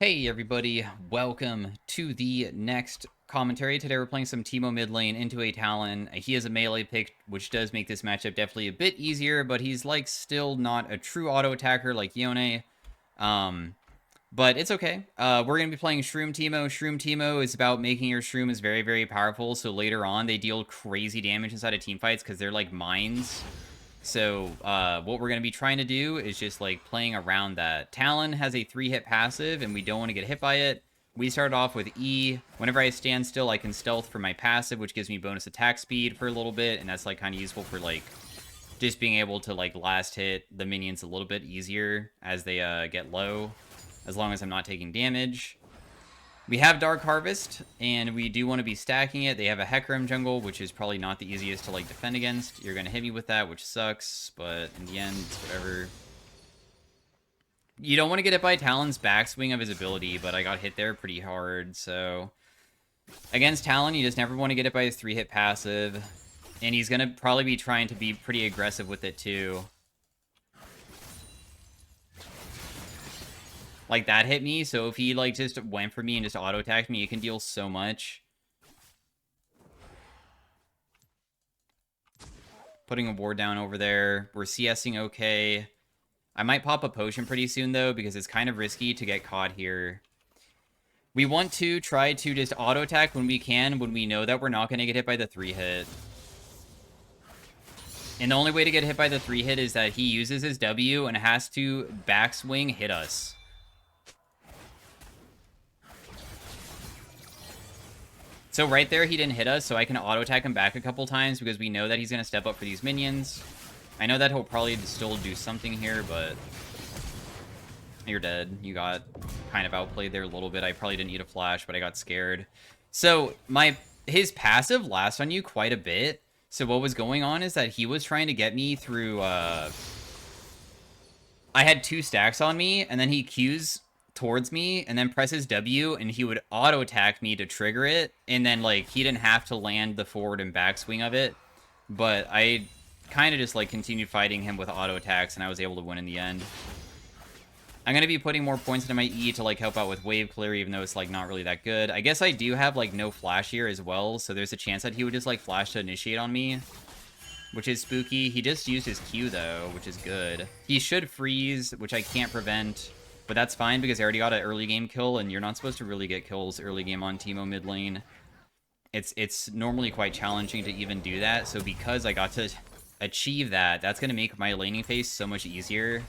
Hey everybody, welcome to the next commentary. Today we're playing some Teemo mid lane into a Talon. He is a melee pick, which does make this matchup definitely a bit easier, but he's like still not a true auto attacker like Yone. But it's okay. We're going to be playing Shroom Teemo. Shroom Teemo is about making your Shroom is very, very powerful, so later on they deal crazy damage inside of team fights because they're like mines. So what we're going to be trying to do is just like playing around that. Talon has a 3-hit passive, and we don't want to get hit by it. We start off with E. Whenever I stand still, I can stealth for my passive, which gives me bonus attack speed for a little bit, and that's like kind of useful for like just being able to like last hit the minions a little bit easier as they get low, as long as I'm not taking damage. We have Dark Harvest, and we do want to be stacking it. They have a Hecarim jungle, which is probably not the easiest to like defend against. You're going to hit me with that, which sucks, but in the end, it's whatever. You don't want to get hit by Talon's backswing of his ability, but I got hit there pretty hard, so... Against Talon, you just never want to get hit by his 3-hit passive, and he's going to probably be trying to be pretty aggressive with it, too. Like, that hit me, so if he, like, just went for me and just auto-attacked me, it can deal so much. Putting a ward down over there. We're CSing okay. I might pop a potion pretty soon, though, because it's kind of risky to get caught here. We want to try to just auto-attack when we can, when we know that we're not going to get hit by the 3-hit. And the only way to get hit by the 3-hit is that he uses his W and has to backswing hit us. So right there, he didn't hit us, so I can auto-attack him back a couple times because we know that he's going to step up for these minions. I know that he'll probably still do something here, but... You're dead. You got kind of outplayed there a little bit. I probably didn't need a flash, but I got scared. So his passive lasts on you quite a bit. So what was going on is that he was trying to get me through... I had 2 stacks on me, and then he Qs towards me and then presses W, and he would auto attack me to trigger it, and then like he didn't have to land the forward and backswing of it, but I kind of just like continued fighting him with auto attacks, and I was able to win in the end. I'm gonna be putting more points into my E to like help out with wave clear, even though it's like not really that good. I guess I do have like no flash here as well, so there's a chance that he would just like flash to initiate on me, which is spooky. He just used his Q though, which is good. He should freeze, which I can't prevent. But that's fine because I already got an early game kill, and you're not supposed to really get kills early game on Teemo mid lane. It's normally quite challenging to even do that, so because I got to achieve that, that's going to make my laning phase so much easier.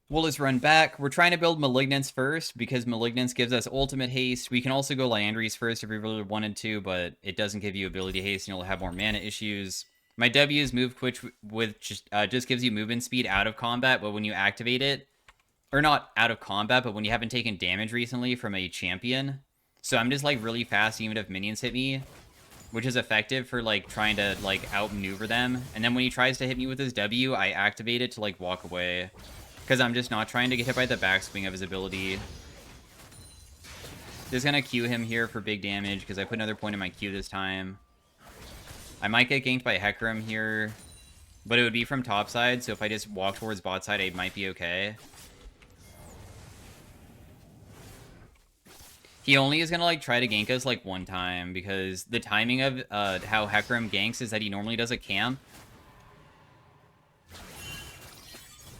We'll just run back. We're trying to build Malignance first, because Malignance gives us ultimate haste. We can also go Liandry's first if we really wanted to, but it doesn't give you ability haste, and you'll have more mana issues. My W is move quick, with just gives you movement speed out of combat, but when you activate it, or not out of combat, but when you haven't taken damage recently from a champion. So I'm just like really fast even if minions hit me, which is effective for like trying to like outmaneuver them. And then when he tries to hit me with his W, I activate it to like walk away, because I'm just not trying to get hit by the backswing of his ability. Just gonna Q him here for big damage because I put another point in my Q this time. I might get ganked by Hecarim here, but it would be from top side, so if I just walk towards bot side, I might be okay. He only is going to like try to gank us like one time, because the timing of how Hecarim ganks is that he normally does a camp.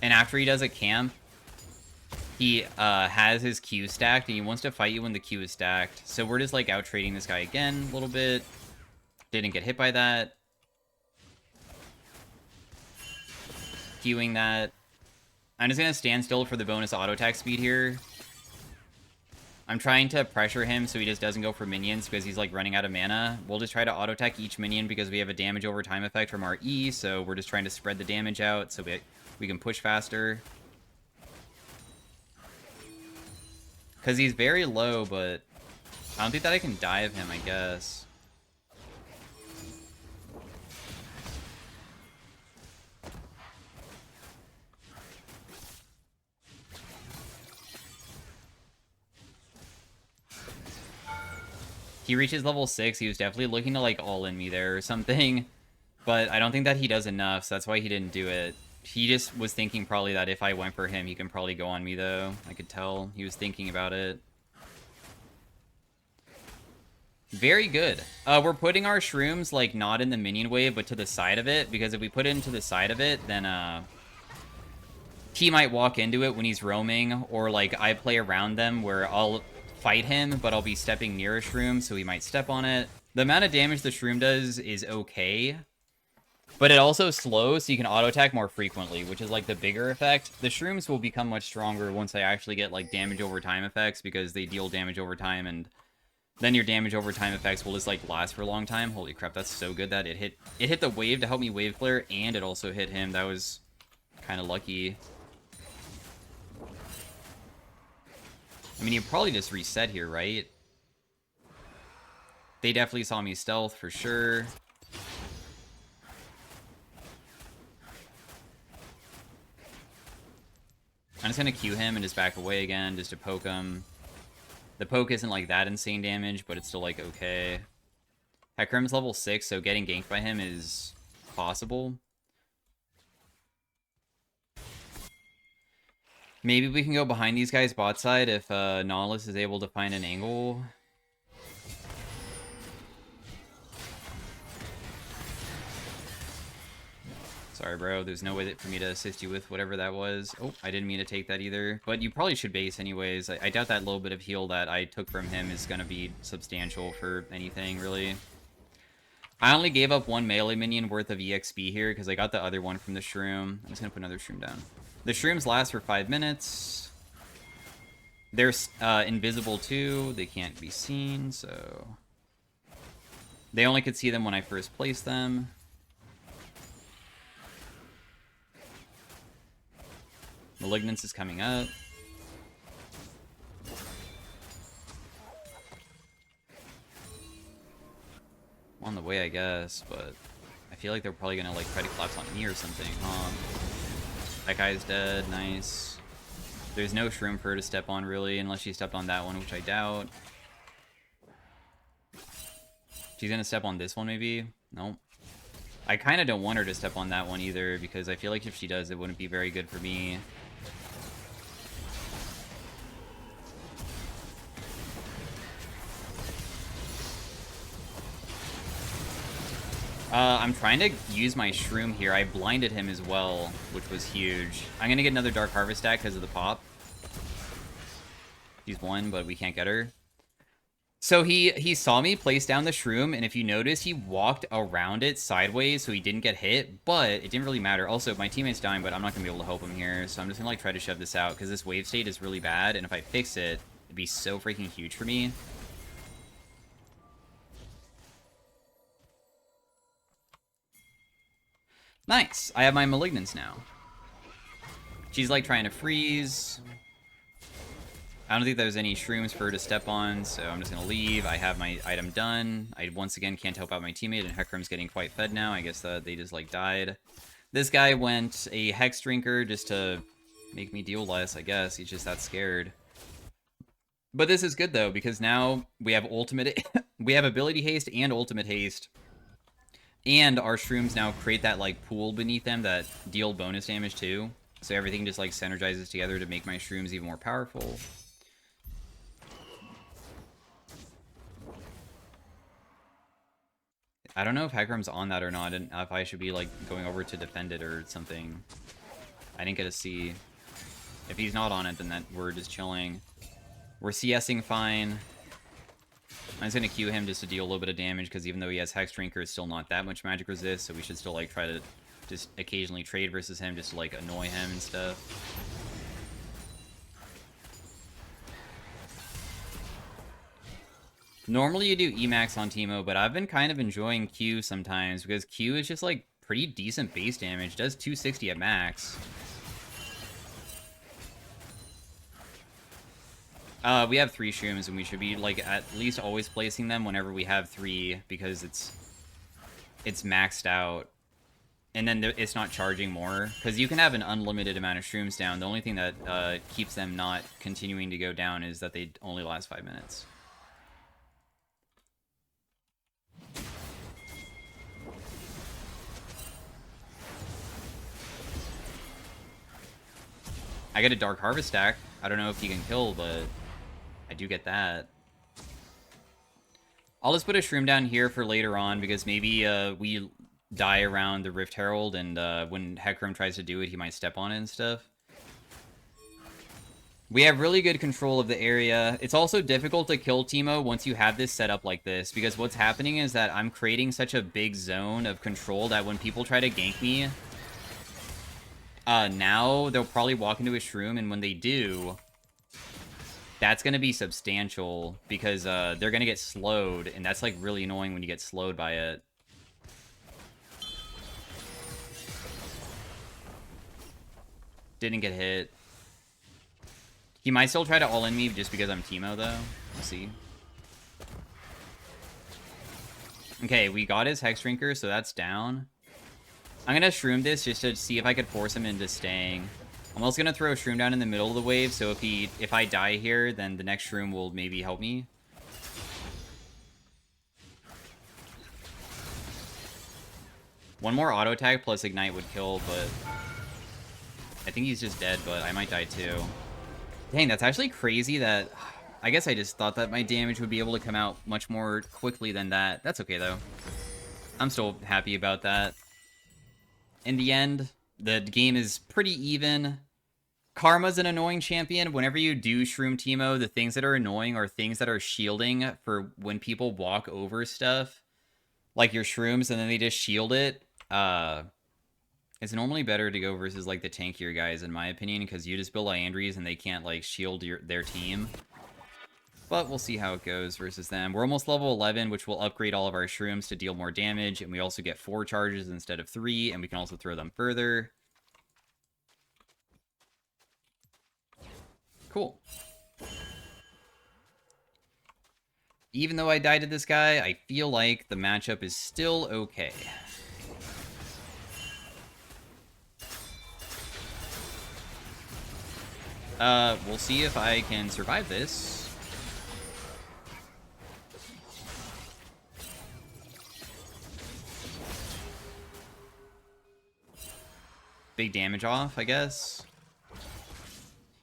And after he does a camp, he has his Q stacked, and he wants to fight you when the Q is stacked. So we're just like out trading this guy again a little bit. Didn't get hit by that. Queuing that. I'm just going to stand still for the bonus auto attack speed here. I'm trying to pressure him so he just doesn't go for minions because he's like running out of mana. We'll just try to auto attack each minion because we have a damage over time effect from our E, so we're just trying to spread the damage out so we can push faster. Because he's very low, but I don't think that I can dive him, I guess. He reaches level 6, he was definitely looking to like all in me there or something. But I don't think that he does enough, so that's why he didn't do it. He just was thinking probably that if I went for him, he can probably go on me, though. I could tell. He was thinking about it. Very good. We're putting our shrooms, like, not in the minion wave, but to the side of it, because if we put it into the side of it, then, he might walk into it when he's roaming, or, like, I play around them where I'll fight him, but I'll be stepping near a shroom, so he might step on it. The amount of damage the shroom does is okay, but it also slows, so you can auto-attack more frequently, which is, like, the bigger effect. The shrooms will become much stronger once I actually get, like, damage over time effects, because they deal damage over time, and then your damage over time effects will just, like, last for a long time. Holy crap, that's so good that it hit the wave to help me wave clear, and it also hit him. That was kind of lucky. I mean, you probably just reset here, right? They definitely saw me stealth, for sure. I'm just gonna Q him and just back away again, just to poke him. The poke isn't, like, that insane damage, but it's still, like, okay. Hecarim's level 6, so getting ganked by him is possible. Maybe we can go behind these guys bot side if Nautilus is able to find an angle. Sorry, bro. There's no way for me to assist you with whatever that was. Oh, I didn't mean to take that either. But you probably should base anyways. I doubt that little bit of heal that I took from him is going to be substantial for anything, really. I only gave up one melee minion worth of EXP here because I got the other one from the Shroom. I'm just going to put another Shroom down. The Shrooms last for 5 minutes. They're invisible too. They can't be seen, so... They only could see them when I first placed them. Malignance is coming up. On the way, I guess, but I feel like they're probably gonna, like, try to collapse on me or something, huh? That guy's dead. Nice. There's no shroom for her to step on, really, unless she stepped on that one, which I doubt. She's gonna step on this one, maybe? Nope. I kind of don't want her to step on that one either, because I feel like if she does, it wouldn't be very good for me. I'm trying to use my Shroom here. I blinded him as well, which was huge. I'm gonna get another Dark Harvest stack because of the pop. He's one, but we can't get her. So he saw me place down the Shroom, and if you notice, he walked around it sideways, so he didn't get hit, but it didn't really matter. Also, my teammate's dying, but I'm not gonna be able to help him here, so I'm just gonna, like, try to shove this out, because this wave state is really bad, and if I fix it, it'd be so freaking huge for me. Nice! I have my Malignance now. She's, like, trying to freeze. I don't think there's any shrooms for her to step on, so I'm just going to leave. I have my item done. I, once again, can't help out my teammate, and Hecarim's getting quite fed now. I guess they just, like, died. This guy went a Hex Drinker just to make me deal less, I guess. He's just that scared. But this is good, though, because now we have ultimate... we have ability haste and ultimate haste. And our shrooms now create that, like, pool beneath them that deal bonus damage, too. So everything just, like, synergizes together to make my shrooms even more powerful. I don't know if Hecarim's on that or not, and if I should be, like, going over to defend it or something. I didn't get to see. If he's not on it, then we're just chilling. We're CSing fine. I'm just gonna Q him just to deal a little bit of damage, because even though he has Hex Drinker, it's still not that much magic resist, so we should still, like, try to just occasionally trade versus him just to, like, annoy him and stuff. Normally you do Emax on Teemo, but I've been kind of enjoying Q sometimes, because Q is just, like, pretty decent base damage. Does 260 at max. We have 3 Shrooms, and we should be, like, at least always placing them whenever we have 3, because it's maxed out. And then it's not charging more, because you can have an unlimited amount of Shrooms down. The only thing that keeps them not continuing to go down is that they only last 5 minutes. I get a Dark Harvest stack. I don't know if he can kill, but I do get that. I'll just put a Shroom down here for later on, because maybe we die around the Rift Herald, and when Hecarim tries to do it, he might step on it and stuff. We have really good control of the area. It's also difficult to kill Teemo once you have this set up like this, because what's happening is that I'm creating such a big zone of control that when people try to gank me, now they'll probably walk into a Shroom, and when they do, that's going to be substantial, because they're going to get slowed, and that's like really annoying when you get slowed by it. Didn't get hit. He might still try to all-in me just because I'm Teemo, though. We'll see. Okay, we got his Hex Drinker, so that's down. I'm going to Shroom this just to see if I could force him into staying. I'm also going to throw a Shroom down in the middle of the wave, so if I die here, then the next Shroom will maybe help me. One more auto tag plus Ignite would kill, but I think he's just dead, but I might die too. Dang, that's actually crazy that... I guess I just thought that my damage would be able to come out much more quickly than that. That's okay, though. I'm still happy about that. In the end, the game is pretty even. Karma's an annoying champion. Whenever you do Shroom Teemo, the things that are annoying are things that are shielding for when people walk over stuff. Like your Shrooms, and then they just shield it. It's normally better to go versus, like, the tankier guys, in my opinion, because you just build Liandry's and they can't, like, shield their team. But we'll see how it goes versus them. We're almost level 11, which will upgrade all of our Shrooms to deal more damage, and we also get 4 charges instead of 3, and we can also throw them further. Cool. Even though I died to this guy, I feel like the matchup is still okay. We'll see if I can survive this. Big damage off, I guess.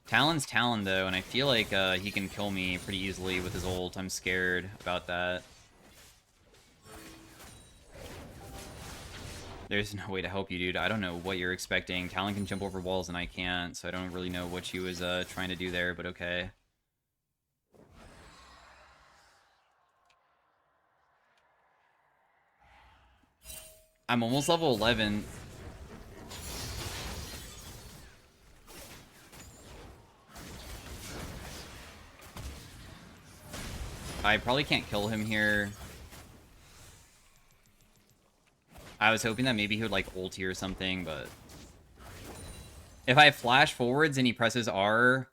Talon's Talon, though, and I feel like he can kill me pretty easily with his ult. I'm scared about that. There's no way to help you, dude. I don't know what you're expecting. Talon can jump over walls and I can't, so I don't really know what she was trying to do there, but okay. I'm almost level 11. I probably can't kill him here. I was hoping that maybe he would, like, ulti or something, but... If I flash forwards and he presses R,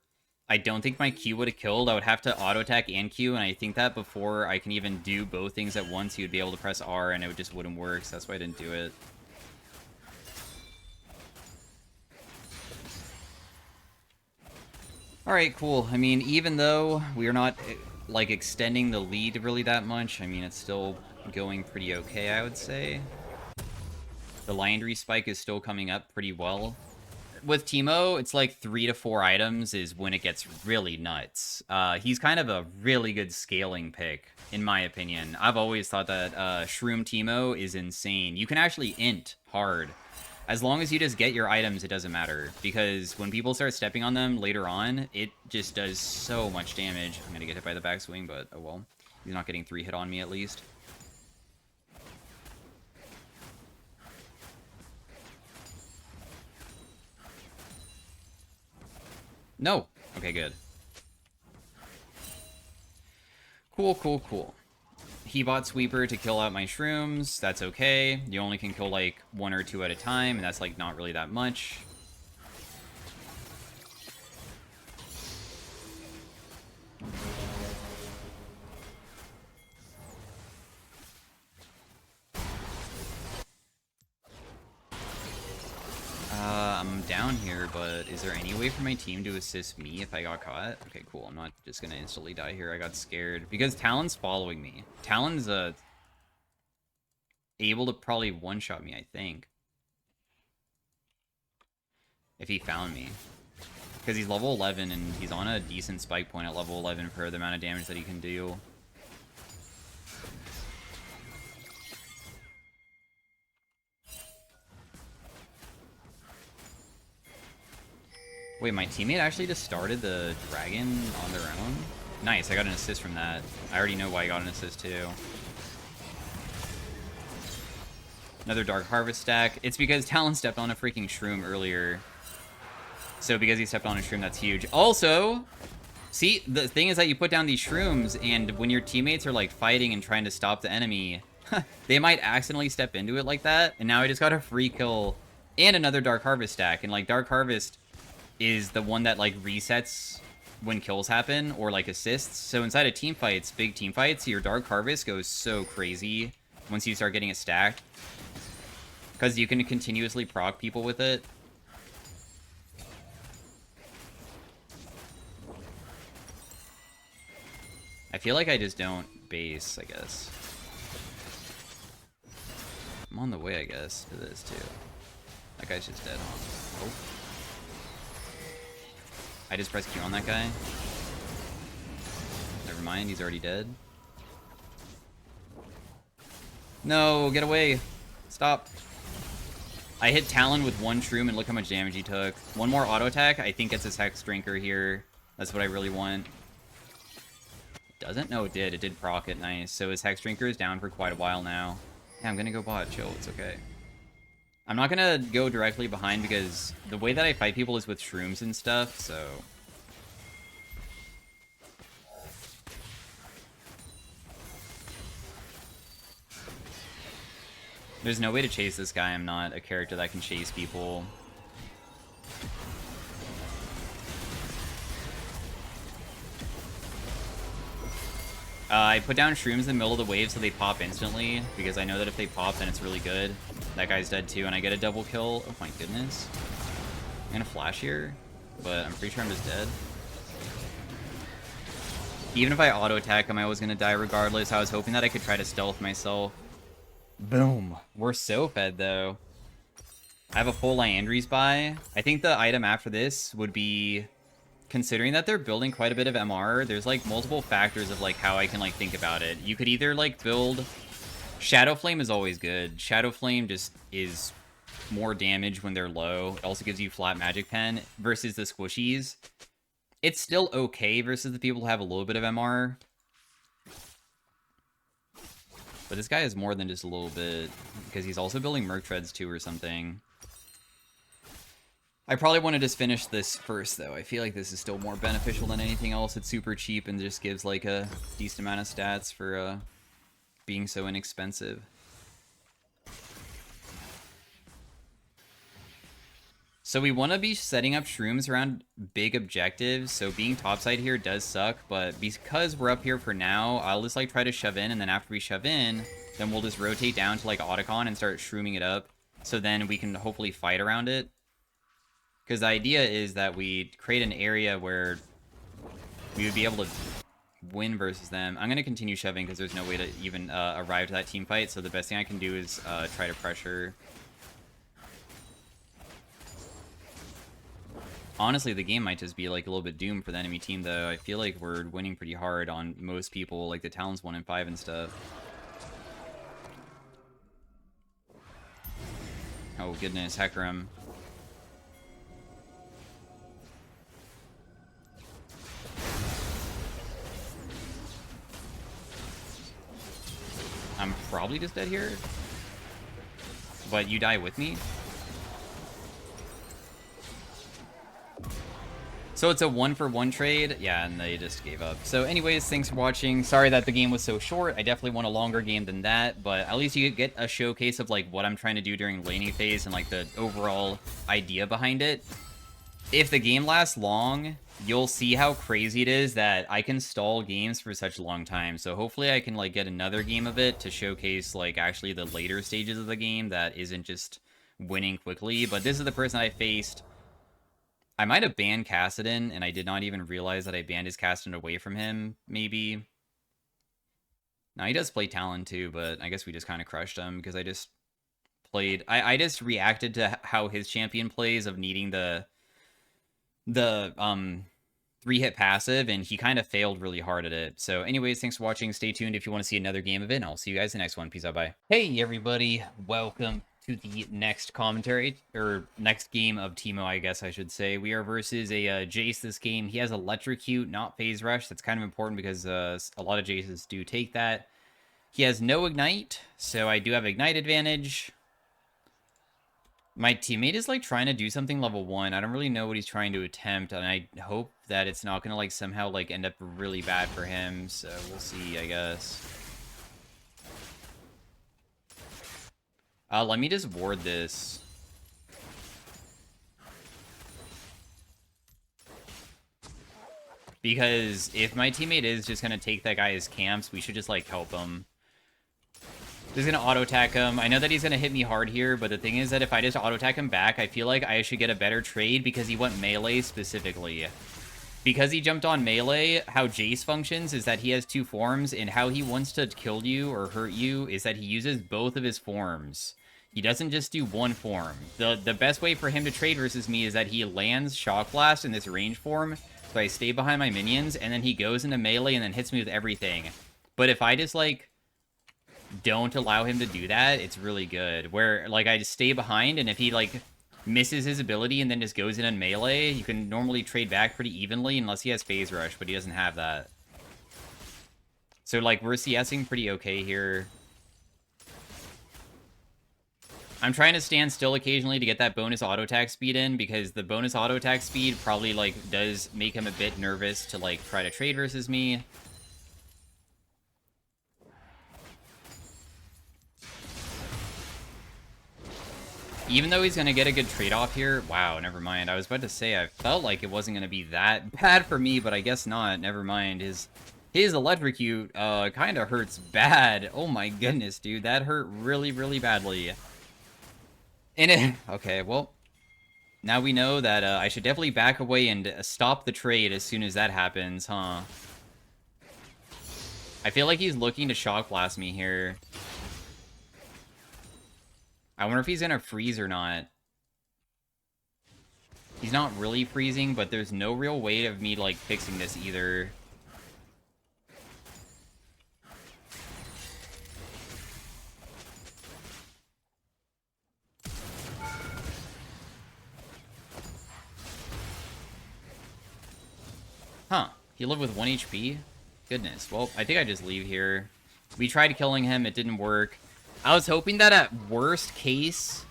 I don't think my Q would have killed. I would have to auto-attack and Q, and I think that before I can even do both things at once, he would be able to press R, and it just wouldn't work, so that's why I didn't do it. Alright, cool. I mean, even though we are not, like, extending the lead really that much, I mean, it's still going pretty okay, I would say. The Liandry spike is still coming up pretty well. With Teemo, it's like 3 to 4 items is when it gets really nuts. He's kind of a really good scaling pick, in my opinion. I've always thought that Shroom Teemo is insane. You can actually int hard. As long as you just get your items, it doesn't matter. Because when people start stepping on them later on, it just does so much damage. I'm going to get hit by the backswing, but oh well. He's not getting 3 hit on me at least. No. Okay, good. Cool, cool, cool. He bought Sweeper to kill out my Shrooms. That's okay. You only can kill, like, 1 or 2 at a time, and that's, like, not really that much. I'm down here, but is there any way for my team to assist me if I got caught? Okay, cool. I'm not just gonna instantly die here. I got scared. Because Talon's following me. Talon's, able to probably one-shot me, I think. If he found me. Because he's level 11, and he's on a decent spike point at level 11 for the amount of damage that he can do. Wait, my teammate actually just started the dragon on their own? Nice, I got an assist from that. I already know why I got an assist too. Another Dark Harvest stack. It's because Talon stepped on a freaking Shroom earlier. So because he stepped on a Shroom, that's huge. Also, see, the thing is that you put down these Shrooms, and when your teammates are like fighting and trying to stop the enemy, they might accidentally step into it like that, and now I just got a free kill and another Dark Harvest stack. And like Dark Harvest is the one that like resets when kills happen or like assists. So inside of team fights, big team fights, your Dark Harvest goes so crazy once you start getting a stack, because you can continuously proc people with it. I feel like I just don't base, I guess. I'm on the way, I guess, to this too. That guy's just dead. Oh. I just pressed Q on that guy. Never mind, he's already dead. No, get away. Stop. I hit Talon with one Shroom and look how much damage he took. One more auto attack, I think it's his Hex Drinker here. That's what I really want. Doesn't? No, it did. It did proc it. Nice. So his Hex Drinker is down for quite a while now. Yeah, I'm gonna go bot. Chill. It's okay. I'm not gonna go directly behind because the way that I fight people is with Shrooms and stuff, so... There's no way to chase this guy. I'm not a character that can chase people. I put down Shrooms in the middle of the wave so they pop instantly, because I know that if they pop, then it's really good. That guy's dead too, and I get a double kill. Oh my goodness. I'm gonna flash here, but I'm pretty sure I'm just dead. Even if I auto-attack him, I was gonna die regardless. I was hoping that I could try to stealth myself. Boom. We're so fed, though. I have a full Liandry's buy. I think the item after this would be... Considering that they're building quite a bit of MR, there's, like, multiple factors of, like, how I can, like, think about it. You could either, like, build... Shadow Flame is always good. Shadow Flame just is more damage when they're low. It also gives you flat magic pen versus the squishies. It's still okay versus the people who have a little bit of MR. But this guy is more than just a little bit, because he's also building Merc Treads too or something. I probably want to just finish this first, though. I feel like this is still more beneficial than anything else. It's super cheap and just gives, like, a decent amount of stats for being so inexpensive. So we want to be setting up Shrooms around big objectives. So being topside here does suck, but because we're up here for now, I'll just, like, try to shove in, and then after we shove in, then we'll just rotate down to, like, Otacon and start Shrooming it up. So then we can hopefully fight around it. Because the idea is that we create an area where we would be able to win versus them. I'm going to continue shoving because there's no way to even arrive to that team fight. So the best thing I can do is try to pressure. Honestly, the game might just be like a little bit doomed for the enemy team, though. I feel like we're winning pretty hard on most people, like the Talon's 1 and 5 and stuff. Oh, goodness. Hecarim. I'm probably just dead here. But you die with me? So it's a 1-for-1 trade? Yeah, and they just gave up. So anyways, thanks for watching. Sorry that the game was so short. I definitely want a longer game than that, but at least you get a showcase of like what I'm trying to do during laning phase and like the overall idea behind it. If the game lasts long, you'll see how crazy it is that I can stall games for such a long time. So hopefully I can like get another game of it to showcase like actually the later stages of the game that isn't just winning quickly. But this is the person I faced. I might have banned Kassadin, and I did not even realize that I banned his Kassadin away from him, maybe. Now, he does play Talon too, but I guess we just kind of crushed him because I just played... I just reacted to how his champion plays of needing the the 3-hit passive, and he kind of failed really hard at it. So anyways, thanks for watching. Stay tuned if you want to see another game of it, and I'll see you guys in the next one. Peace out, bye. Hey, everybody. Welcome to the next commentary, or next game of Teemo, I guess I should say. We are versus a Jace this game. He has Electrocute, not Phase Rush. That's kind of important because a lot of Jaces do take that. He has no Ignite, so I do have Ignite advantage. My teammate is, like, trying to do something level 1. I don't really know what he's trying to attempt, and I hope that it's not going to, like, somehow, like, end up really bad for him. So we'll see, I guess. Let me just ward this. Because if my teammate is just going to take that guy as camps, we should just, like, help him. He's going to auto-attack him. I know that he's going to hit me hard here, but the thing is that if I just auto-attack him back, I feel like I should get a better trade because he went melee specifically. Because he jumped on melee, how Jace functions is that he has 2 forms, and how he wants to kill you or hurt you is that he uses both of his forms. He doesn't just do one form. The best way for him to trade versus me is that he lands Shock Blast in this range form, so I stay behind my minions, and then he goes into melee and then hits me with everything. But if I just, like, don't allow him to do that, it's really good. Where, like, I just stay behind, and if he, like, misses his ability and then just goes in melee, you can normally trade back pretty evenly unless he has Phase Rush, but he doesn't have that. So, like, we're CSing pretty okay here. I'm trying to stand still occasionally to get that bonus auto attack speed in, because the bonus auto attack speed probably, like, does make him a bit nervous to, like, try to trade versus me. Even though he's going to get a good trade-off here. Wow, never mind. I was about to say, I felt like it wasn't going to be that bad for me, but I guess not. Never mind. His Electrocute kind of hurts bad. Oh my goodness, dude. That hurt really, really badly. And okay, well, now we know that I should definitely back away and stop the trade as soon as that happens, huh? I feel like he's looking to Shock Blast me here. I wonder if he's gonna freeze or not. He's not really freezing, but there's no real way of me, like, fixing this either. Huh. He lived with 1 HP? Goodness. Well, I think I just leave here. We tried killing him. It didn't work. I was hoping that at worst case,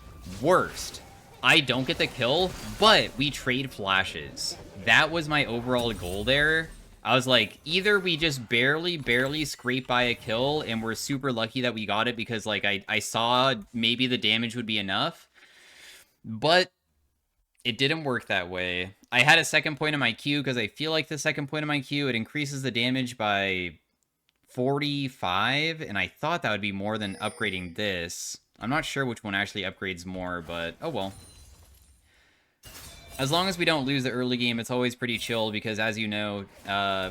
I don't get the kill, but we trade flashes. That was my overall goal there. I was like, either we just barely scrape by a kill, and we're super lucky that we got it because, like, I saw maybe the damage would be enough. But it didn't work that way. I had a second point in my Q because I feel like the second point in my Q, it increases the damage by 45, and I thought that would be more than upgrading this. I'm not sure which one actually upgrades more, but oh well. As long as we don't lose the early game, it's always pretty chill because, as you know,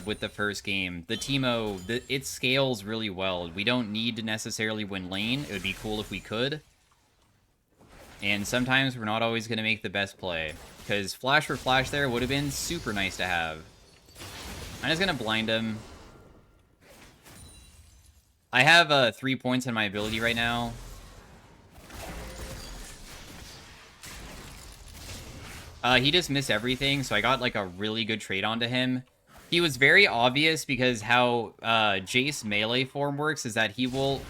with the first game, the Teemo, it scales really well. We don't need to necessarily win lane. It would be cool if we could. And sometimes we're not always going to make the best play. Because flash for flash there would have been super nice to have. I'm just going to blind him. I have 3 points in my ability right now. He just missed everything, so I got, like, a really good trade onto him. He was very obvious because how Jace melee form works is that he will...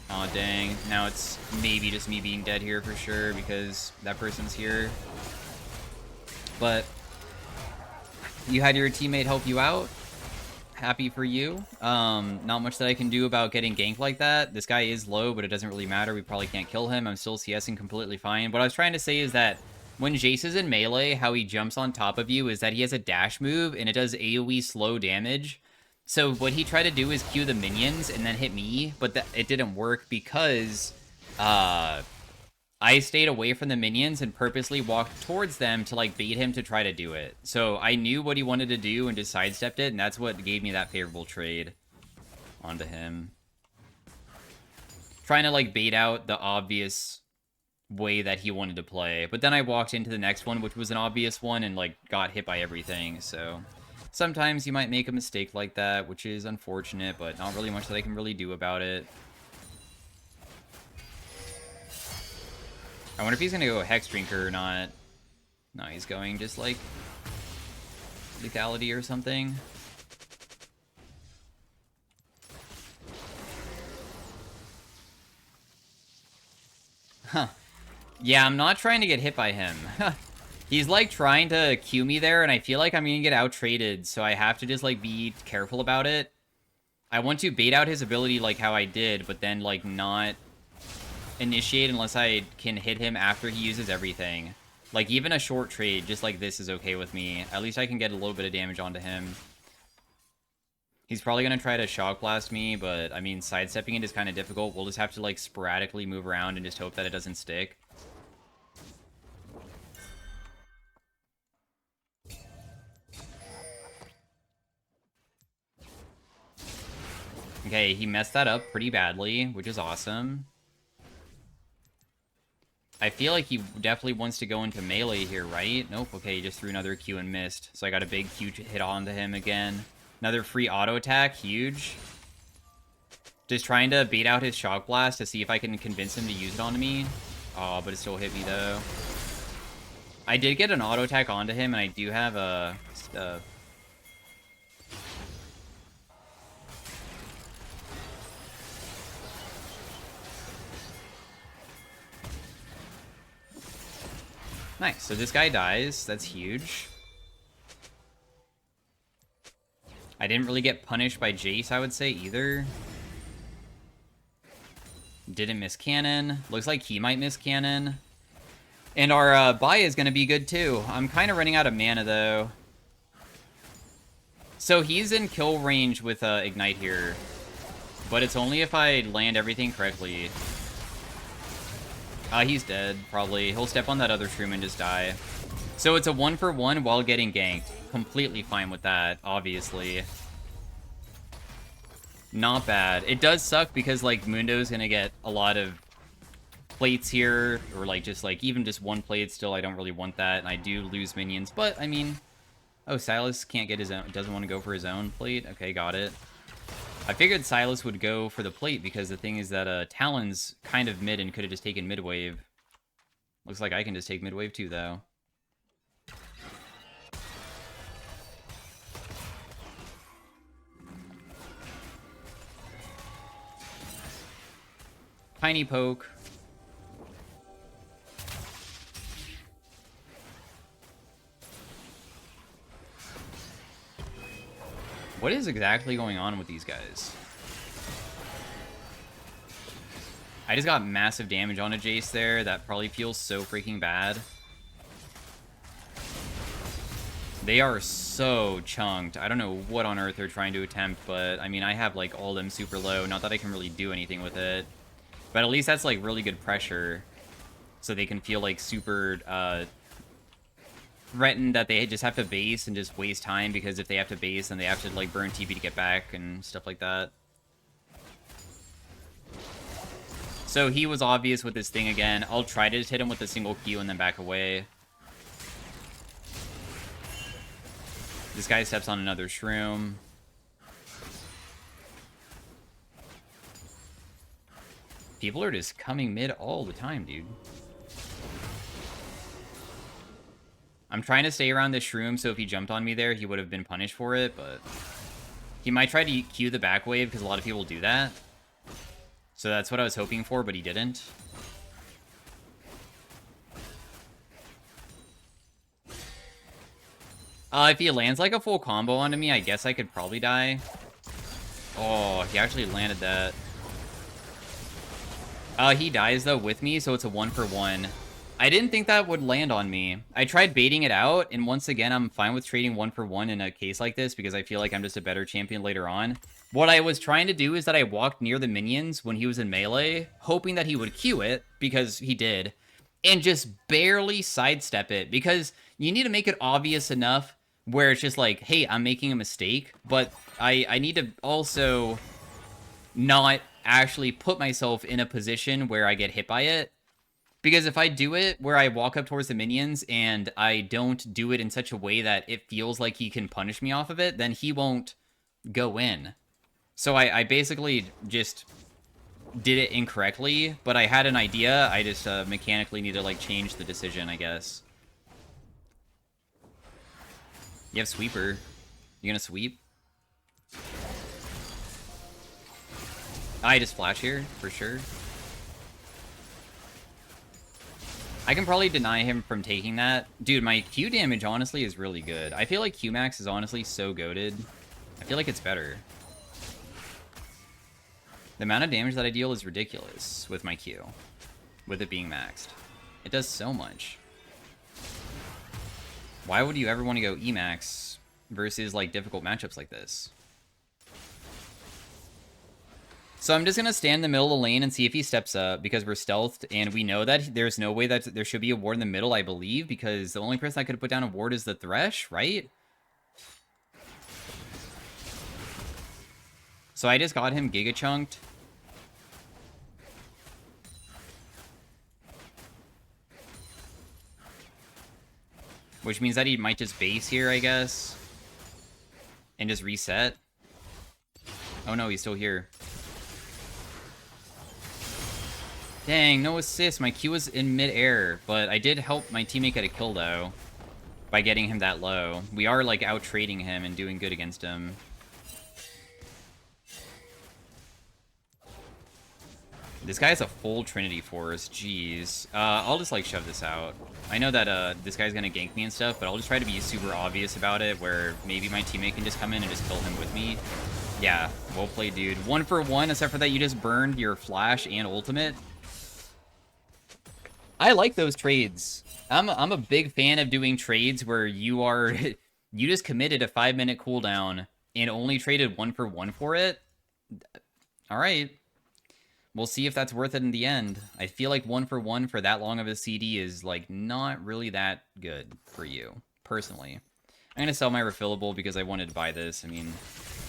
Aw, dang. Now it's maybe just me being dead here for sure because that person's here. But you had your teammate help you out. Happy for you. Not much that I can do about getting ganked like that. This guy is low, but it doesn't really matter. We probably can't kill him. I'm still CSing completely fine. What I was trying to say is that when Jace is in melee, how he jumps on top of you is that he has a dash move, and it does AoE slow damage. So what he tried to do is Q the minions and then hit me, but it didn't work because I stayed away from the minions and purposely walked towards them to, like, bait him to try to do it. So I knew what he wanted to do and just sidestepped it, and that's what gave me that favorable trade onto him. Trying to, like, bait out the obvious way that he wanted to play. But then I walked into the next one, which was an obvious one, and like got hit by everything. So sometimes you might make a mistake like that, which is unfortunate, but not really much that I can really do about it. I wonder if he's gonna go Hex Drinker or not. No, he's going just like lethality or something. Huh. Yeah, I'm not trying to get hit by him. He's like trying to Q me there, and I feel like I'm gonna get out-traded, so I have to just like be careful about it. I want to bait out his ability like how I did, but then like not initiate unless I can hit him after he uses everything. Like even a short trade, just like this, is okay with me. At least I can get a little bit of damage onto him. He's probably going to try to Shock Blast me, but I mean, sidestepping it is kind of difficult. We'll just have to like sporadically move around and just hope that it doesn't stick. Okay, he messed that up pretty badly, which is awesome. I feel like he definitely wants to go into melee here, right? Nope, okay, he just threw another Q and missed. So I got a big Q hit onto him again. Another free auto attack, huge. Just trying to bait out his Shock Blast to see if I can convince him to use it onto me. Oh, but it still hit me, though. I did get an auto attack onto him, and I do have a... Nice, so this guy dies. That's huge. I didn't really get punished by Jace, I would say, either. Didn't miss cannon. Looks like he might miss cannon. And our buy is going to be good, too. I'm kind of running out of mana, though. So he's in kill range with Ignite here. But it's only if I land everything correctly. He's dead, probably. He'll step on that other Shroom and just die. So it's a 1-for-1 while getting ganked. Completely fine with that, obviously. Not bad. It does suck because, like, Mundo's gonna get a lot of plates here. Or, like, just, like, even just one plate still. I don't really want that. And I do lose minions. But, I mean... Oh, Silas can't get his own... Doesn't want to go for his own plate? Okay, got it. I figured Silas would go for the plate because the thing is that Talon's kind of mid and could have just taken mid-wave. Looks like I can just take mid-wave too, though. Tiny poke. What is exactly going on with these guys? I just got massive damage on a Jace there. That probably feels so freaking bad. They are so chunked. I don't know what on earth they're trying to attempt, but I mean, I have like all them super low. Not that I can really do anything with it. But at least that's like really good pressure. So they can feel like super threatened that they just have to base and just waste time, because if they have to base, then they have to like burn TP to get back and stuff like that. So he was obvious with this thing again. I'll try to just hit him with a single Q and then back away. This guy steps on another Shroom. People are just coming mid all the time, dude. I'm trying to stay around this Shroom, so if he jumped on me there, he would have been punished for it, but... He might try to Q the back wave, because a lot of people do that. So that's what I was hoping for, but he didn't. If he lands like a full combo onto me, I guess I could probably die. Oh, he actually landed that. He dies, though, with me, so it's a 1-for-1. I didn't think that would land on me. I tried baiting it out, and once again, I'm fine with trading 1-for-1 in a case like this, because I feel like I'm just a better champion later on. What I was trying to do is that I walked near the minions when he was in melee, hoping that he would Q it, because he did, and just barely sidestep it, because you need to make it obvious enough where it's just like, hey, I'm making a mistake, but I need to also not actually put myself in a position where I get hit by it. Because if I do it where I walk up towards the minions and I don't do it in such a way that it feels like he can punish me off of it, then he won't go in. So I basically just did it incorrectly, but I had an idea. I just mechanically need to like change the decision, I guess. You have sweeper. You gonna sweep? I just flash here for sure. I can probably deny him from taking that. Dude, my Q damage honestly is really good. I feel like Q max is honestly so goated. I feel like it's better. The amount of damage that I deal is ridiculous with my Q, with it being maxed. It does so much. Why would you ever want to go Emax versus like difficult matchups like this? So I'm just going to stand in the middle of the lane and see if he steps up because we're stealthed and we know that there's no way that there should be a ward in the middle, I believe, because the only person that could have put down a ward is the Thresh, right? So I just got him Giga Chunked. Which means that he might just base here, I guess. And just reset. Oh no, he's still here. Dang, no assist. My Q was in mid-air, but I did help my teammate get a kill, though, by getting him that low. We are, like, out-trading him and doing good against him. This guy has a full Trinity Force. Jeez. I'll just, like, shove this out. I know that this guy's gonna gank me and stuff, but I'll just try to be super obvious about it, where maybe my teammate can just come in and just kill him with me. Yeah, well played, dude. 1 for 1, except for that you just burned your flash and ultimate. I like those trades. I'm a big fan of doing trades where you are you just committed a 5-minute cooldown and only traded 1 for 1 for it. All right. We'll see if that's worth it in the end. I feel like 1 for 1 for that long of a CD is like not really that good for you, personally. I'm gonna sell my refillable because I wanted to buy this. I mean,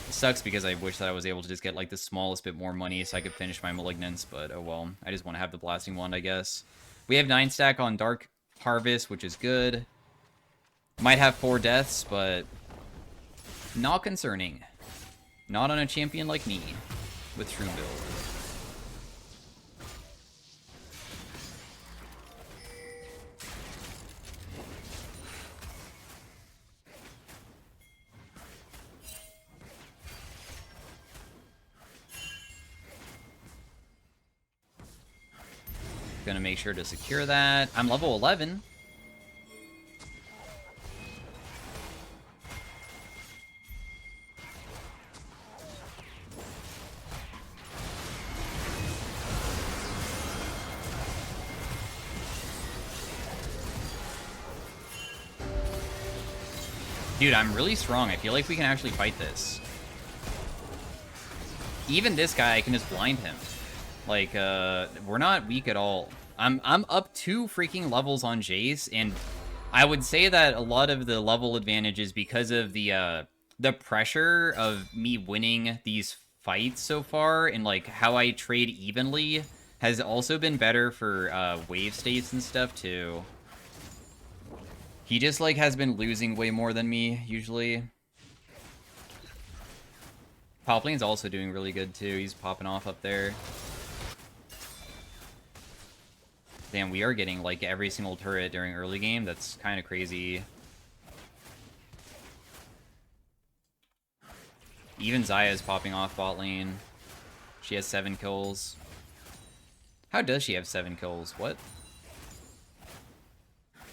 it sucks because I wish that I was able to just get like the smallest bit more money so I could finish my Malignance, but oh well. I just want to have the Blasting Wand, I guess. We have 9 stack on Dark Harvest, which is good. Might have 4 deaths, but not concerning. Not on a champion like me with Shroom build. Gonna make sure to secure that. I'm level 11. Dude, I'm really strong. I feel like we can actually fight this. Even this guy, I can just blind him. Like, we're not weak at all. I'm up 2 freaking levels on Jace, and I would say that a lot of the level advantage is because of the pressure of me winning these fights so far, and like how I trade evenly has also been better for wave states and stuff too. He just like has been losing way more than me usually. Top lane's also doing really good too. He's popping off up there. Damn, we are getting like every single turret during early game. That's kind of crazy. Even Zaya's popping off bot lane. She has 7 kills. How does she have 7 kills? What?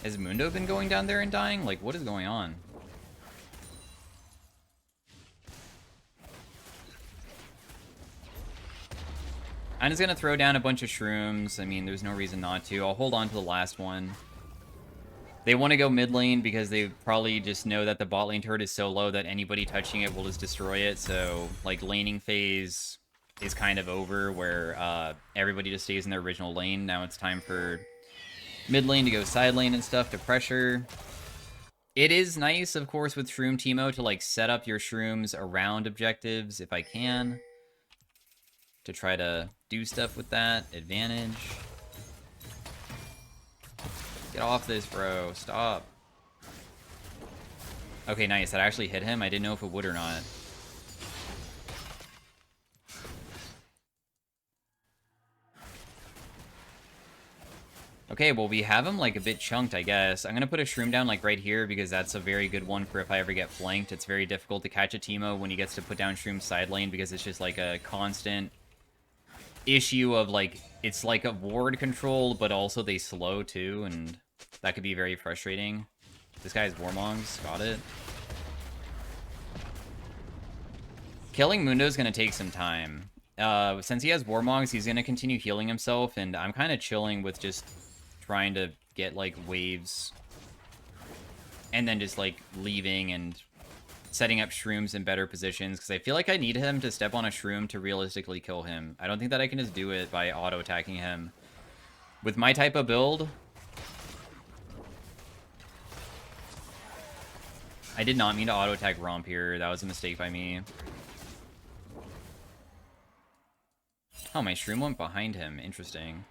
Has Mundo been going down there and dying? Like, what is going on? I'm just gonna throw down a bunch of shrooms. I mean, there's no reason not to. I'll hold on to the last one. They want to go mid lane because they probably just know that the bot lane turret is so low that anybody touching it will just destroy it. So, like, laning phase is kind of over where everybody just stays in their original lane. Now it's time for mid lane to go side lane and stuff to pressure. It is nice, of course, with Shroom Teemo to, like, set up your shrooms around objectives if I can. To try to do stuff with that advantage. Get off this, bro. Stop. Okay, nice. That actually hit him. I didn't know if it would or not. Okay, well, we have him, like, a bit chunked, I guess. I'm gonna put a Shroom down, like, right here, because that's a very good one for if I ever get flanked. It's very difficult to catch a Teemo when he gets to put down Shroom side lane, because it's just, like, a constant issue of, like, it's like a ward control, but also they slow, too, and that could be very frustrating. This guy has Warmongs. Got it. Killing Mundo's gonna take some time. Since he has Warmongs, he's gonna continue healing himself, and I'm kind of chilling with just trying to get, like, waves. And then just, like, leaving and setting up Shrooms in better positions, because I feel like I need him to step on a Shroom to realistically kill him. I don't think that I can just do it by auto-attacking him. With my type of build, I did not mean to auto-attack Romp here. That was a mistake by me. Oh, my Shroom went behind him. Interesting.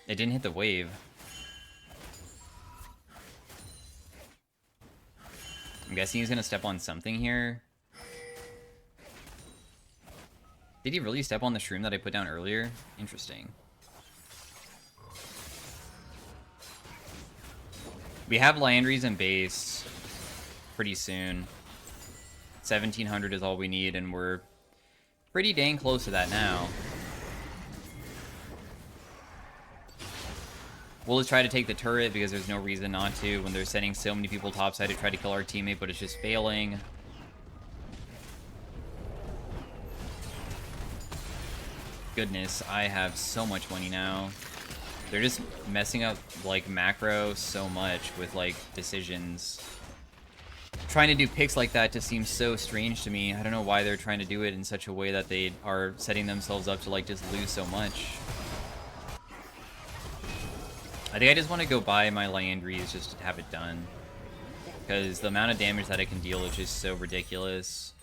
It didn't hit the wave. I'm guessing he's gonna step on something here. Did he really step on the Shroom that I put down earlier? Interesting. We have Liandry's in base pretty soon. 1700 is all we need, and we're pretty dang close to that now. We'll just try to take the turret because there's no reason not to when they're sending so many people topside to try to kill our teammate, but it's just failing. Goodness, I have so much money now. They're just messing up, like, macro so much with, like, decisions. Trying to do picks like that just seems so strange to me. I don't know why they're trying to do it in such a way that they are setting themselves up to, like, just lose so much. I think I just want to go buy my Liandry's just to have it done. Because the amount of damage that I can deal is just so ridiculous.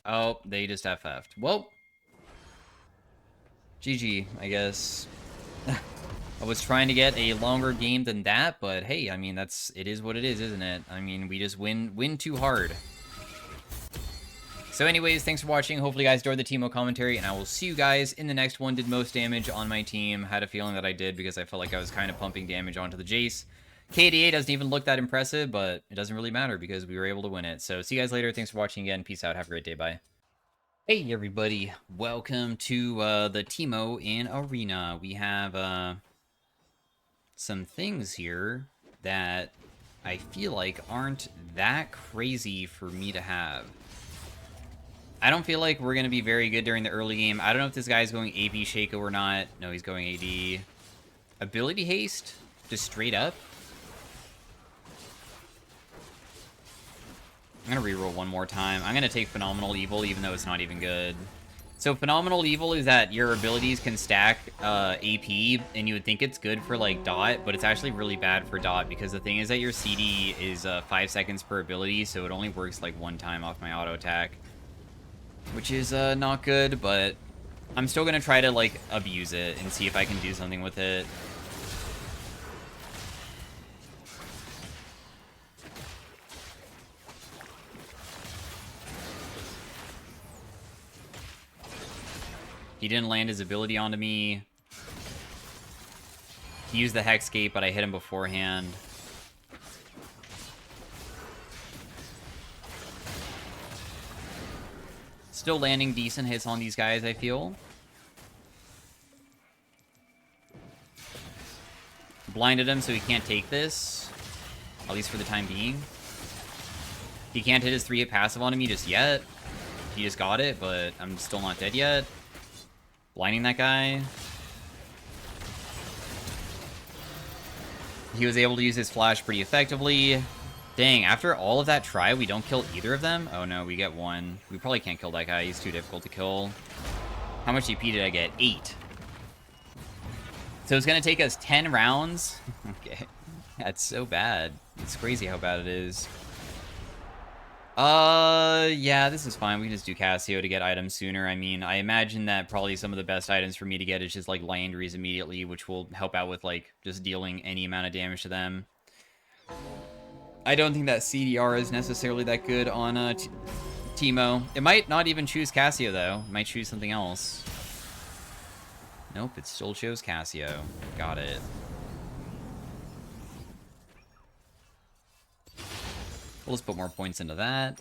Oh, they just FF'd. Well, GG, I guess. I was trying to get a longer game than that, but hey, I mean, it is what it is, isn't it? I mean, we just win too hard. So anyways, thanks for watching. Hopefully you guys enjoyed the Teemo commentary, and I will see you guys in the next one. Did most damage on my team. Had a feeling that I did because I felt like I was kind of pumping damage onto the Jace. KDA doesn't even look that impressive, but it doesn't really matter because we were able to win it. So see you guys later. Thanks for watching again. Peace out. Have a great day. Bye. Hey everybody. Welcome to the Teemo in Arena. We have some things here that I feel like aren't that crazy for me to have. I don't feel like we're going to be very good during the early game. I don't know if this guy's going AP Shaco or not. No, he's going AD. Ability Haste? Just straight up? I'm going to reroll one more time. I'm going to take Phenomenal Evil, even though it's not even good. So Phenomenal Evil is that your abilities can stack AP, and you would think it's good for, like, Dot, but it's actually really bad for Dot, because the thing is that your CD is 5 seconds per ability, so it only works, like, one time off my auto attack. Which is not good, but I'm still going to try to, like, abuse it and see if I can do something with it. He didn't land his ability onto me. He used the Hexgate, but I hit him beforehand. Still landing decent hits on these guys, I feel. Blinded him so he can't take this. At least for the time being. He can't hit his 3-hit passive onto me just yet. He just got it, but I'm still not dead yet. Blinding that guy. He was able to use his flash pretty effectively. Dang, after all of that try, we don't kill either of them? Oh no, we get one. We probably can't kill that guy. He's too difficult to kill. How much EP did I get? 8. So it's going to take us 10 rounds? Okay. That's so bad. It's crazy how bad it is. Yeah, this is fine. We can just do Cassio to get items sooner. I mean, I imagine that probably some of the best items for me to get is just, like, Liandry's immediately, which will help out with, like, just dealing any amount of damage to them. I don't think that CDR is necessarily that good on, Teemo. It might not even choose Cassio, though. It might choose something else. Nope, it still chose Cassio. Got it. We'll just put more points into that.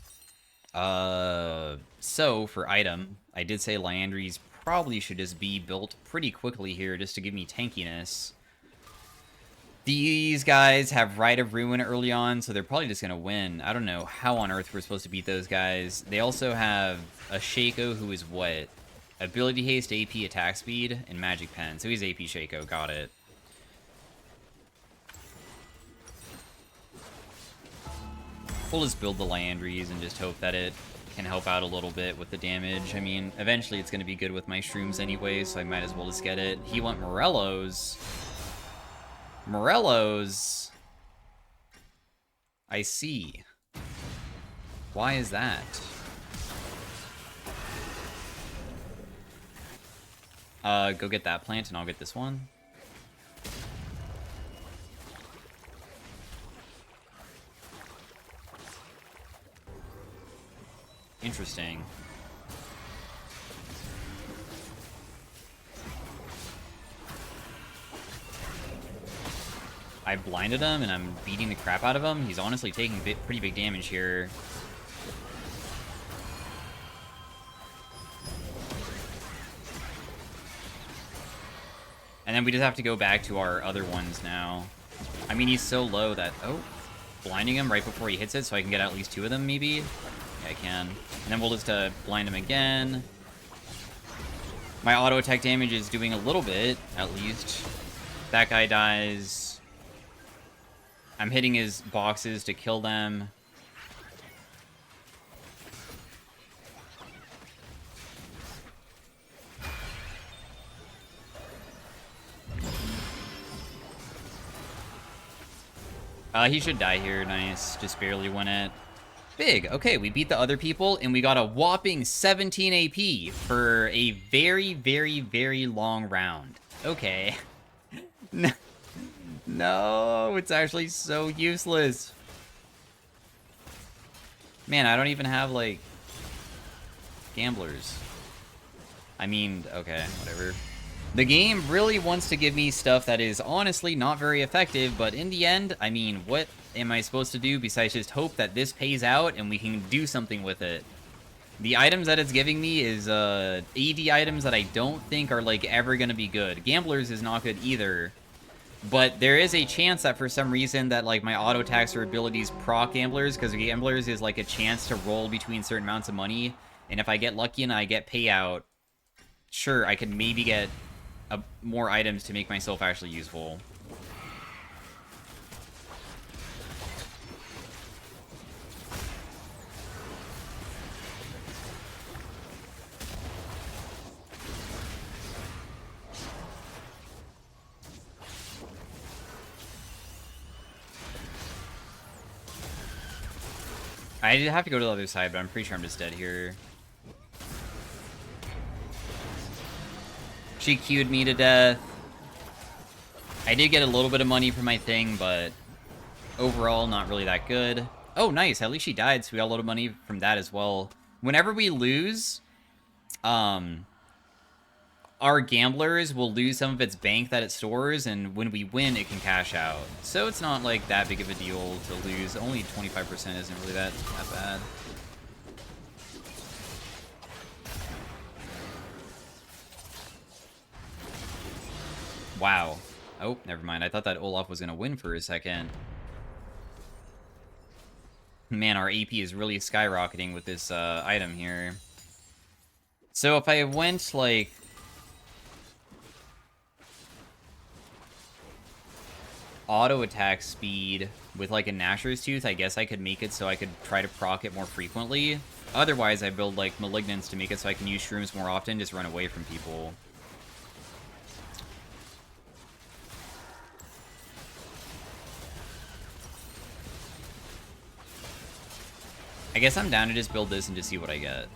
So for item, I did say Liandry's probably should just be built pretty quickly here just to give me tankiness. These guys have Rite of Ruin early on, so they're probably just going to win. I don't know how on earth we're supposed to beat those guys. They also have a Shaco who is what? Ability Haste, AP, Attack Speed, and Magic Pen. So he's AP Shaco. Got it. We'll just build the Liandry's and just hope that it can help out a little bit with the damage. I mean, eventually it's going to be good with my Shrooms anyway, so I might as well just get it. He went Morello's. Morello's. I see. Why is that? Go get that plant and I'll get this one. Interesting. I blinded him and I'm beating the crap out of him. He's honestly taking pretty big damage here. And then we just have to go back to our other ones now. I mean, he's so low that... Oh, blinding him right before he hits it so I can get at least 2 of them, maybe? Yeah, I can. And then we'll just blind him again. My auto attack damage is doing a little bit, at least. That guy dies. I'm hitting his boxes to kill them. He should die here. Nice. Just barely win it. Big. Okay, we beat the other people, and we got a whopping 17 AP for a very, very, very long round. Okay. No, it's actually so useless. Man, I don't even have, like, gamblers. I mean, okay, whatever. The game really wants to give me stuff that is honestly not very effective, but in the end, I mean, what am I supposed to do besides just hope that this pays out and we can do something with it? The items that it's giving me is AD items that I don't think are, like, ever going to be good. Gamblers is not good either. But there is a chance that for some reason that, like, my auto attacks or abilities proc gamblers, because gamblers is, like, a chance to roll between certain amounts of money. And if I get lucky and I get payout, sure, I could maybe get more items to make myself actually useful. I have to go to the other side, but I'm pretty sure I'm just dead here. She queued me to death. I did get a little bit of money for my thing, but overall, not really that good. Oh, nice. At least she died, so we got a little money from that as well. Whenever we lose, our gamblers will lose some of its bank that it stores, and when we win, it can cash out. So it's not, like, that big of a deal to lose. Only 25% isn't really that bad. Wow. Oh, never mind. I thought that Olaf was going to win for a second. Man, our AP is really skyrocketing with this item here. So if I went, like... auto attack speed with, like, a Gnasher's Tooth, I guess I could make it so I could try to proc it more frequently. Otherwise, I build, like, Malignance to make it so I can use Shrooms more often, just run away from people. I guess I'm down to just build this and just see what I get.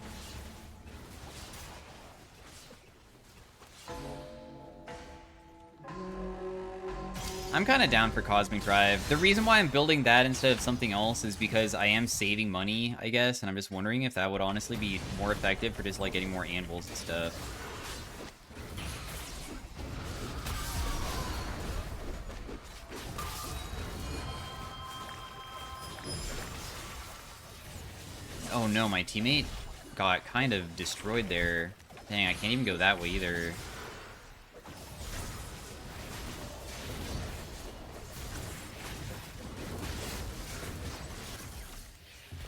I'm kind of down for Cosmic Drive. The reason why I'm building that instead of something else is because I am saving money, I guess, and I'm just wondering if that would honestly be more effective for just, like, getting more anvils and stuff. Oh no, my teammate got kind of destroyed there. Dang, I can't even go that way either.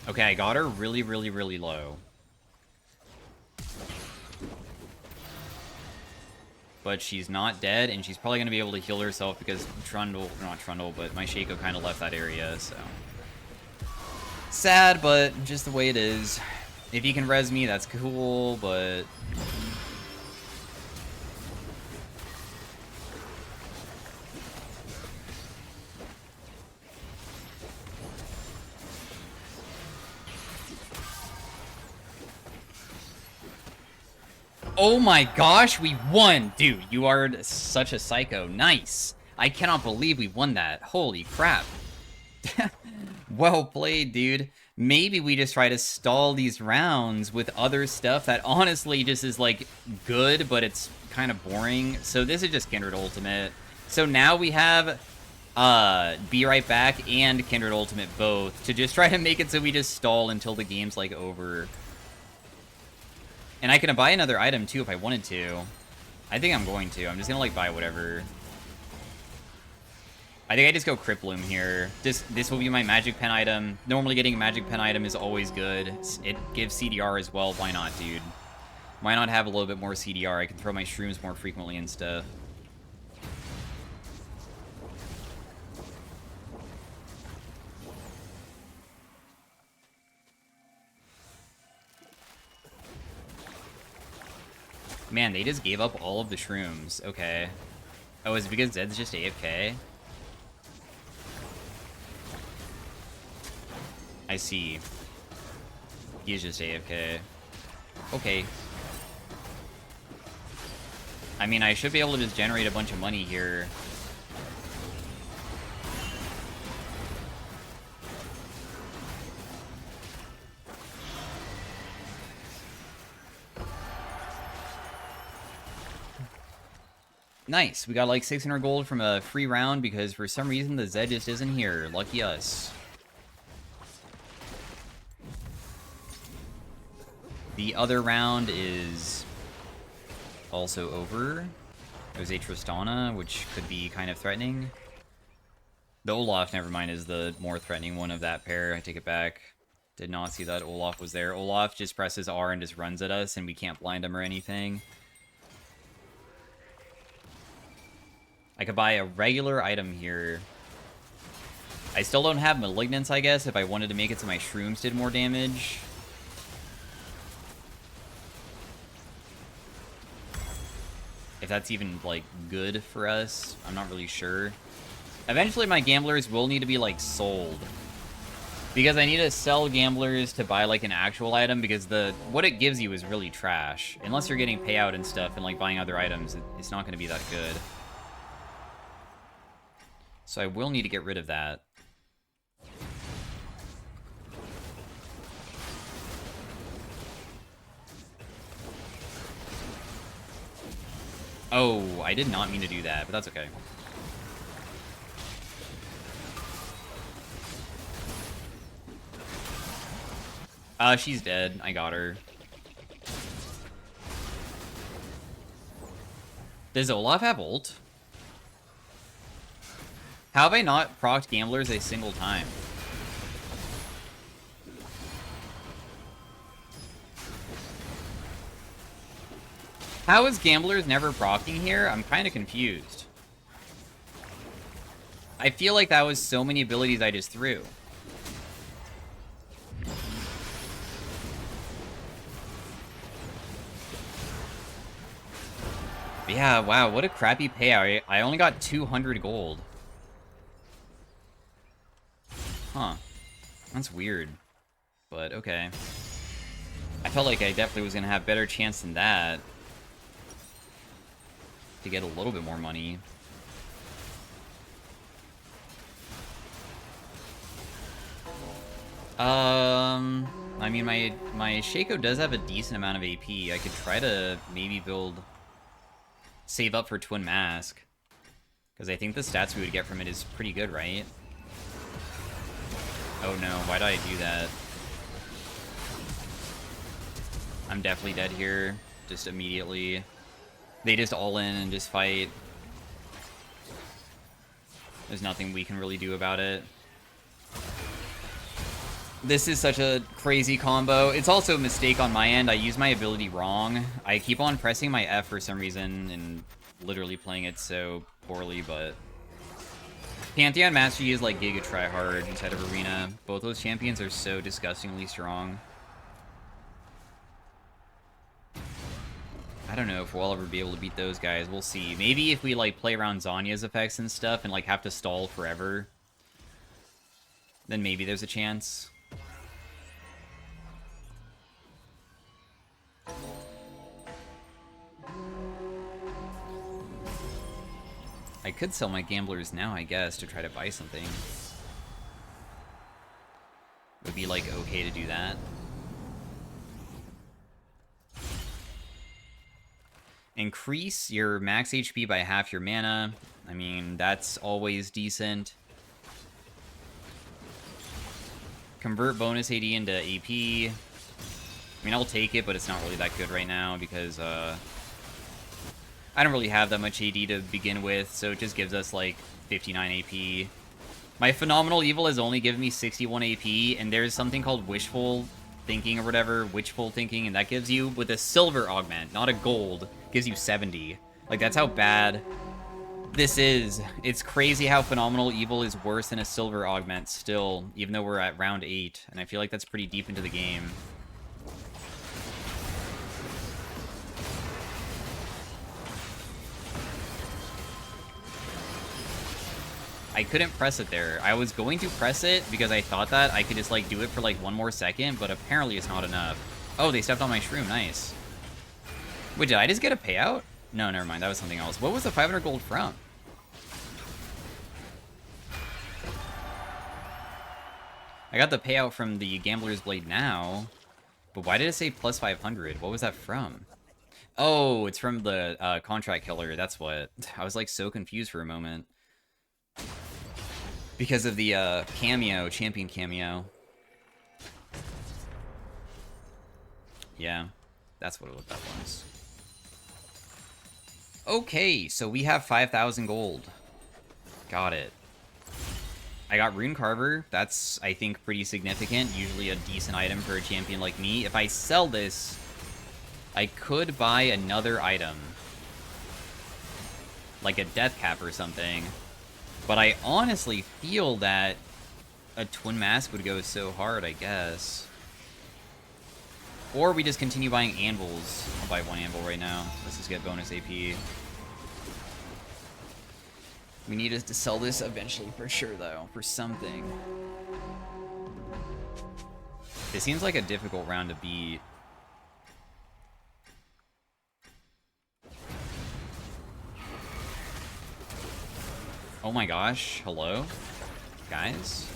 Okay, I got her really, really, really low. But she's not dead, and she's probably going to be able to heal herself because Trundle, not Trundle, but my Shaco kind of left that area, so. Sad, but just the way it is. If he can res me, that's cool, but... Oh my gosh, we won! Dude, you are such a psycho. Nice. I cannot believe we won that. Holy crap. Well played, dude. Maybe we just try to stall these rounds with other stuff that honestly just is, like, good, but it's kind of boring. So this is just Kindred Ultimate. So now we have Be Right Back and Kindred Ultimate both to just try to make it so we just stall until the game's, like, over. And I can buy another item, too, if I wanted to. I think I'm going to. I'm just gonna, like, buy whatever. I think I just go Criploom here. This will be my Magic Pen item. Normally getting a Magic Pen item is always good. It gives CDR as well. Why not, dude? Why not have a little bit more CDR? I can throw my Shrooms more frequently and stuff. Man, they just gave up all of the Shrooms. Okay. Oh, is it because Zed's just AFK? I see. He's just AFK. Okay. I mean, I should be able to just generate a bunch of money here. Nice. We got like 600 gold from a free round because for some reason the Zed just isn't here. Lucky us. The other round is also over. It was a Tristana, which could be kind of threatening. The Olaf, never mind, is the more threatening one of that pair. I take it back. Did not see that Olaf was there. Olaf just presses R and just runs at us, and we can't blind him or anything. I could buy a regular item here. I still don't have Malignance, I guess, if I wanted to make it so my Shrooms did more damage. If that's even, like, good for us, I'm not really sure. Eventually, my gamblers will need to be, like, sold. Because I need to sell gamblers to buy, like, an actual item, because what it gives you is really trash. Unless you're getting payout and stuff and, like, buying other items, it's not going to be that good. So I will need to get rid of that. Oh, I did not mean to do that, but that's okay. She's dead. I got her. Does Olaf have ult? How have I not procced gamblers a single time? How is gamblers never proccing here? I'm kind of confused. I feel like that was so many abilities I just threw. Yeah, wow, what a crappy payout. I only got 200 gold. Huh. That's weird. but okay. I felt like I definitely was going to have better chance than that to get a little bit more money. I mean, my Shaco does have a decent amount of AP. I could try to maybe save up for Twin Mask, because I think the stats we would get from it is pretty good, right? Oh no, why did I do that? I'm definitely dead here, just immediately. They just all in and just fight. There's nothing we can really do about it. This is such a crazy combo. It's also a mistake on my end. I use my ability wrong. I keep on pressing my F for some reason and literally playing it so poorly, but Pantheon Master Yi is like Giga Tryhard inside of Arena. Both those champions are so disgustingly strong. I don't know if we'll ever be able to beat those guys. We'll see. Maybe if we like play around Zanya's effects and stuff and like have to stall forever, then maybe there's a chance. I could sell my gamblers now, I guess, to try to buy something. Would be like okay to do that. Increase your max HP by half your mana. I mean, that's always decent. Convert bonus AD into AP. I mean, I'll take it, but it's not really that good right now because I don't really have that much AD to begin with, so it just gives us like 59 AP. My Phenomenal Evil has only given me 61 AP, and there's something called Wishful Thinking or whatever, Witchful Thinking, and that gives you, with a silver augment, not a gold, gives you 70. Like, that's how bad this is. It's crazy how Phenomenal Evil is worse than a silver augment still, even though we're at round 8, and I feel like that's pretty deep into the game. I couldn't press it there. I was going to press it because I thought that I could just like do it for like 1 more second, but apparently it's not enough. Oh, they stepped on my Shroom. Nice. Wait, did I just get a payout? No, never mind. That was something else. What was the 500 gold from? I got the payout from the Gambler's Blade now, but why did it say plus 500? What was that from? Oh, it's from the contract killer. That's what. I was like so confused for a moment. Because of the cameo, champion cameo. Yeah, that's what it looked like once. Okay, so we have 5,000 gold. Got it. I got Rune Carver. That's, I think, pretty significant. Usually a decent item for a champion like me. If I sell this, I could buy another item. Like a Death Cap or something. But I honestly feel that a Twin Mask would go so hard, I guess. Or we just continue buying anvils. I'll buy 1 anvil right now. Let's just get bonus AP. We need to sell this eventually for sure, though. For something. It seems like a difficult round to beat. Oh my gosh, hello? Guys?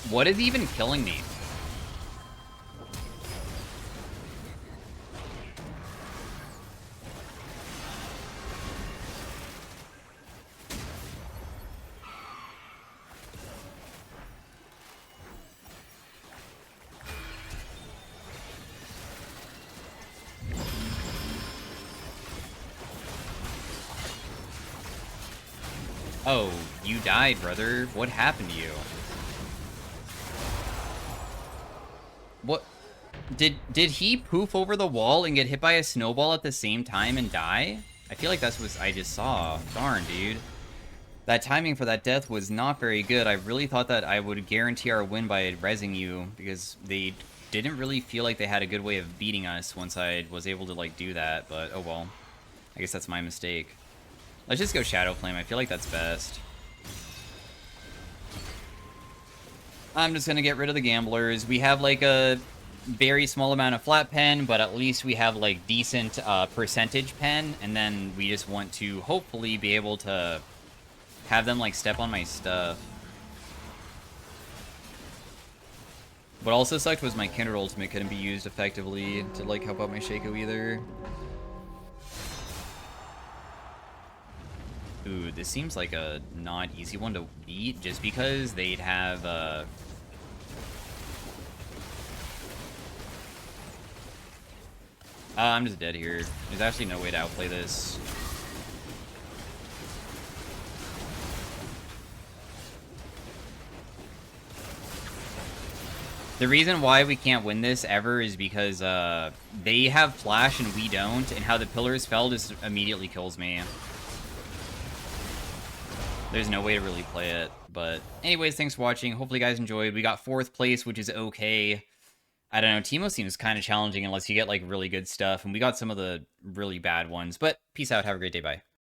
What is even killing me? Oh, you died, brother. What happened to you? What? Did he poof over the wall and get hit by a snowball at the same time and die? I feel like that's what I just saw. Darn, dude. That timing for that death was not very good. I really thought that I would guarantee our win by rezzing you, because they didn't really feel like they had a good way of beating us once I was able to, like, do that, but oh well. I guess that's my mistake. Let's just go Shadow Flame. I feel like that's best. I'm just gonna get rid of the gamblers. We have, like, a very small amount of flat pen, but at least we have, like, decent percentage pen, and then we just want to hopefully be able to have them, like, step on my stuff. What also sucked was my Kindred ultimate couldn't be used effectively to, like, help out my Shaco either. Ooh, this seems like a not easy one to beat, just because they'd have, I'm just dead here. There's actually no way to outplay this. The reason why we can't win this ever is because they have flash and we don't, and how the pillars fell just immediately kills me. There's no way to really play it. But anyways, thanks for watching. Hopefully you guys enjoyed. We got 4th place, which is okay. I don't know, Teemo seems kind of challenging unless you get, like, really good stuff, and we got some of the really bad ones. But peace out, have a great day, bye.